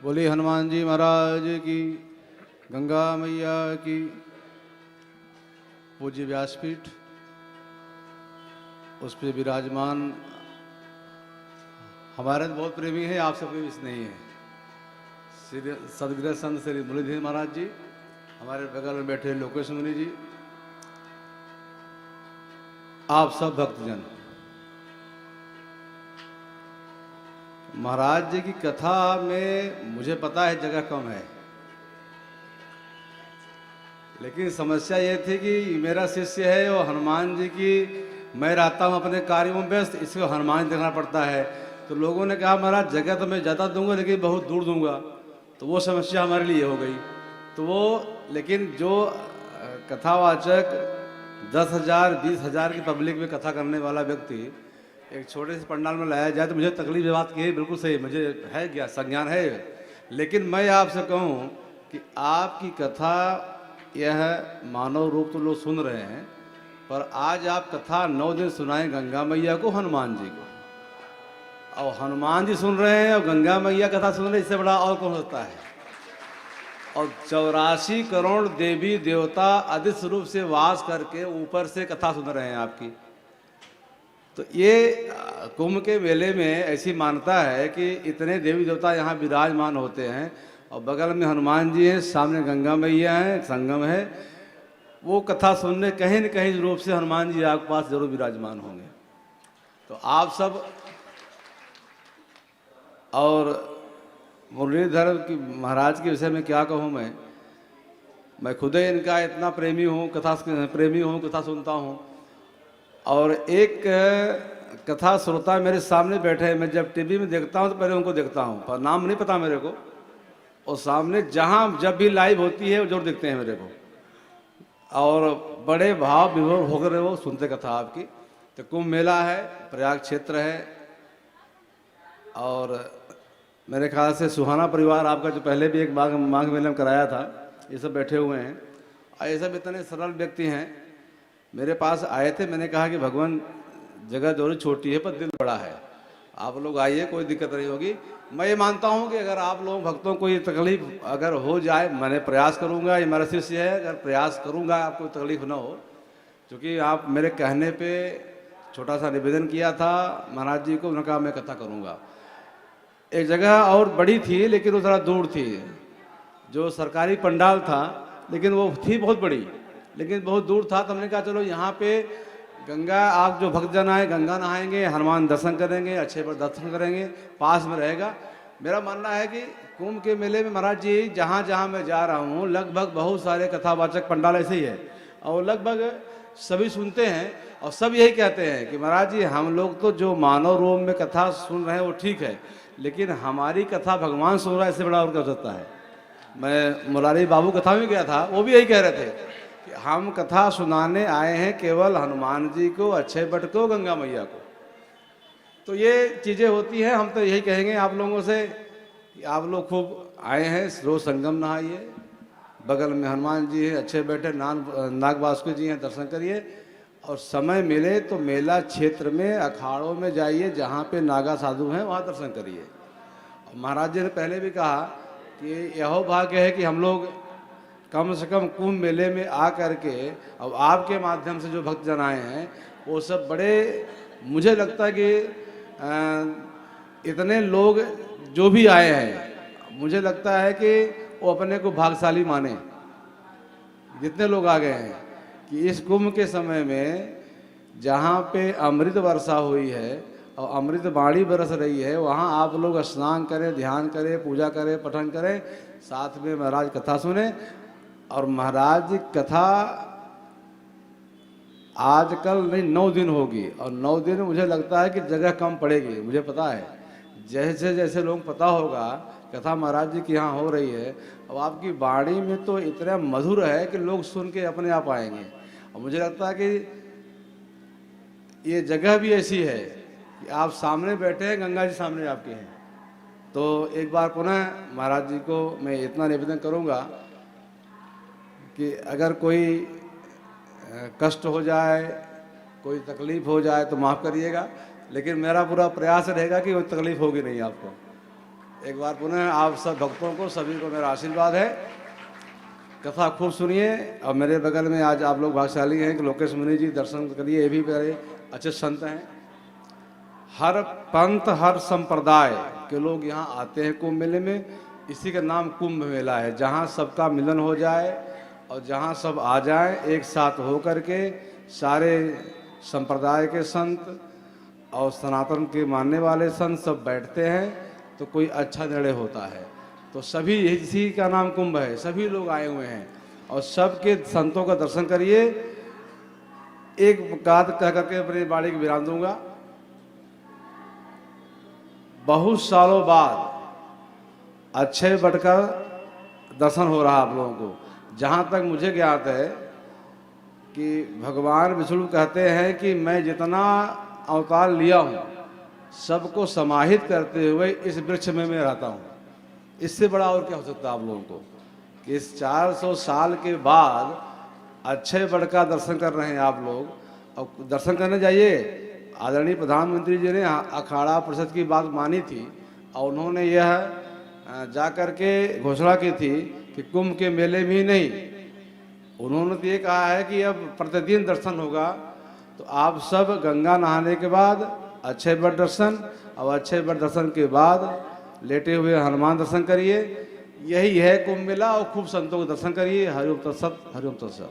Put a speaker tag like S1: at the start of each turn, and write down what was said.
S1: बोली हनुमान जी महाराज की, गंगा मैया की। पूज्य व्यासपीठ, उस पर विराजमान हमारे तो बहुत प्रेमी हैं, आप सबके बीच नहीं है। श्री सदगुरु संत श्री मुरलीधर महाराज जी, हमारे बगल में बैठे लोकेश मुनि जी, आप सब भक्तजन। महाराज जी की कथा में मुझे पता है जगह कम है, लेकिन समस्या ये थी कि मेरा शिष्य है और हनुमान जी की, मैं रहता हूँ अपने कार्यों में व्यस्त, इसको हनुमान जी देखना पड़ता है। तो लोगों ने कहा महाराज जगह तो मैं ज़्यादा दूंगा लेकिन बहुत दूर दूंगा, तो वो समस्या हमारे लिए हो गई। तो वो लेकिन जो कथावाचक 10,000 20,000 की पब्लिक में कथा करने वाला व्यक्ति एक छोटे से पंडाल में लाया जाए तो मुझे तकलीफ ये बात की है, बिल्कुल सही, मुझे है क्या संज्ञान है। लेकिन मैं आपसे कहूँ कि आपकी कथा यह मानव रूप तो लोग सुन रहे हैं, पर आज आप कथा 9 दिन सुनाएं गंगा मैया को, हनुमान जी को, और हनुमान जी सुन रहे हैं और गंगा मैया कथा सुन रहे हैं, इससे बड़ा और कौन होता है। और 84 करोड़ देवी देवता अदृश्य रूप से वास करके ऊपर से कथा सुन रहे हैं आपकी। तो ये कुंभ के मेले में ऐसी मान्यता है कि इतने देवी देवता यहाँ विराजमान होते हैं और बगल में हनुमान जी हैं, सामने गंगा मैया हैं, संगम है। वो कथा सुनने कहीं न कहीं रूप से हनुमान जी आपके पास जरूर विराजमान होंगे। तो आप सब, और मुरलीधर की महाराज के विषय में क्या कहूँ, मैं खुद ही इनका इतना प्रेमी हूँ, कथा प्रेमी हूँ, कथा सुनता हूँ। और एक कथा श्रोता मेरे सामने बैठे हैं, मैं जब टीवी में देखता हूँ तो पहले उनको देखता हूँ, पर नाम नहीं पता मेरे को, और सामने जहाँ जब भी लाइव होती है वो जरूर देखते हैं मेरे को, और बड़े भाव विभोर होकर वो सुनते कथा आपकी। तो कुंभ मेला है, प्रयाग क्षेत्र है, और मेरे ख्याल से सुहाना परिवार आपका जो पहले भी एक माघ मेला में कराया था, ये सब बैठे हुए हैं। और ये सब इतने सरल व्यक्ति हैं, मेरे पास आए थे, मैंने कहा कि भगवान जगह जरूर छोटी है पर दिल बड़ा है, आप लोग आइए, कोई दिक्कत नहीं होगी। मैं ये मानता हूँ कि अगर आप लोग भक्तों को ये तकलीफ अगर हो जाए, मैंने प्रयास करूँगा, ये मेरा शिष्य है, अगर प्रयास करूँगा आपको तकलीफ ना हो, क्योंकि आप मेरे कहने पे छोटा सा निवेदन किया था महाराज जी को, उन्होंने कहा मैं कथा करूँगा। एक जगह और बड़ी थी लेकिन वो थोड़ा दूर थी, जो सरकारी पंडाल था, लेकिन वो थी बहुत बड़ी लेकिन बहुत दूर था। तो हमने कहा चलो यहाँ पे गंगा, आप जो भक्तजन आए गंगा नहाएंगे, हनुमान दर्शन करेंगे, अच्छे पर दर्शन करेंगे, पास में रहेगा। मेरा मानना है कि कुंभ के मेले में महाराज जी जहाँ जहाँ मैं जा रहा हूँ लगभग बहुत सारे कथावाचक पंडाल ऐसे ही है, और लगभग सभी सुनते हैं और सब यही कहते हैं कि महाराज जी हम लोग तो जो मानव रूप में कथा सुन रहे हैं वो ठीक है, लेकिन हमारी कथा भगवान सुन रहा है, इससे बड़ा और क्या हो सकता है। मैं मुरारी बाबू कथा में गया था, वो भी यही कह रहे थे कि हम कथा सुनाने आए हैं केवल हनुमान जी को, अक्षय वट को, गंगा मैया को। तो ये चीज़ें होती हैं। हम तो यही कहेंगे आप लोगों से कि आप लोग खूब आए हैं, रोज संगम नहाइए, बगल में हनुमान जी हैं, अच्छे बैठे, नाग वासुकी जी हैं, दर्शन करिए, और समय मिले तो मेला क्षेत्र में अखाड़ों में जाइए, जहाँ पे नागा साधु हैं वहाँ दर्शन करिए। महाराज जी ने पहले भी कहा कि यह भाग्य है कि हम लोग कम से कम कुंभ मेले में आ करके, अब आपके माध्यम से जो भक्तजन आए हैं वो सब बड़े, मुझे लगता है कि इतने लोग जो भी आए हैं, मुझे लगता है कि वो अपने को भाग्यशाली माने, जितने लोग आ गए हैं, कि इस कुंभ के समय में जहाँ पे अमृत वर्षा हुई है और अमृत बाणी बरस रही है, वहाँ आप लोग स्नान करें, ध्यान करें, पूजा करें, पठन करें, साथ में महाराज कथा सुने। और महाराज जी कथा आजकल नहीं 9 दिन होगी, और 9 दिन मुझे लगता है कि जगह कम पड़ेगी, मुझे पता है। जैसे जैसे लोग पता होगा कथा महाराज जी की यहाँ हो रही है, और आपकी वाणी में तो इतना मधुर है कि लोग सुन के अपने आप आएंगे। और मुझे लगता है कि ये जगह भी ऐसी है कि आप सामने बैठे हैं, गंगा जी सामने आपके हैं। तो एक बार पुनः महाराज जी को मैं इतना निवेदन करूँगा कि अगर कोई कष्ट हो जाए, कोई तकलीफ हो जाए तो माफ़ करिएगा, लेकिन मेरा पूरा प्रयास रहेगा कि कोई तकलीफ होगी नहीं आपको। एक बार पुनः आप सब भक्तों को सभी को मेरा आशीर्वाद है। कथा खूब सुनिए। और मेरे बगल में आज आप लोग भाग्यशाली हैं कि लोकेश मुनि जी दर्शन करिए, ये भी बड़े अच्छे संत हैं। हर पंथ हर संप्रदाय के लोग यहाँ आते हैं कुंभ मेले में। इसी का नाम कुंभ मेला है, जहाँ सबका मिलन हो जाए और जहाँ सब आ जाएं एक साथ हो करके। सारे संप्रदाय के संत और सनातन के मानने वाले संत सब बैठते हैं तो कोई अच्छा निर्णय होता है। तो सभी इसी का नाम कुंभ है, सभी लोग आए हुए हैं और सबके संतों का दर्शन करिए। एक बात कह करके अपनी बाड़ी को विराम दूंगा। बहुत सालों बाद अक्षय वट का दर्शन हो रहा आप लोगों को। जहाँ तक मुझे ज्ञात है कि भगवान विष्णु कहते हैं कि मैं जितना अवतार लिया हूँ सबको समाहित करते हुए इस वृक्ष में मैं रहता हूँ। इससे बड़ा और क्या हो सकता है आप लोगों को कि इस 400 साल के बाद अक्षय वट का दर्शन कर रहे हैं आप लोग। और दर्शन करने जाइए। आदरणीय प्रधानमंत्री जी ने अखाड़ा परिषद की बात मानी थी और उन्होंने यह जा कर के घोषणा की थी कि कुंभ के मेले में ही नहीं, उन्होंने तो ये कहा है कि अब प्रतिदिन दर्शन होगा। तो आप सब गंगा नहाने के बाद अक्षय वट दर्शन और अक्षय वट दर्शन के बाद लेटे हुए हनुमान दर्शन करिए। यही है कुंभ मेला। और खूब संतों के दर्शन करिए। हरिओम तत्सत, हरिओम तत्सत।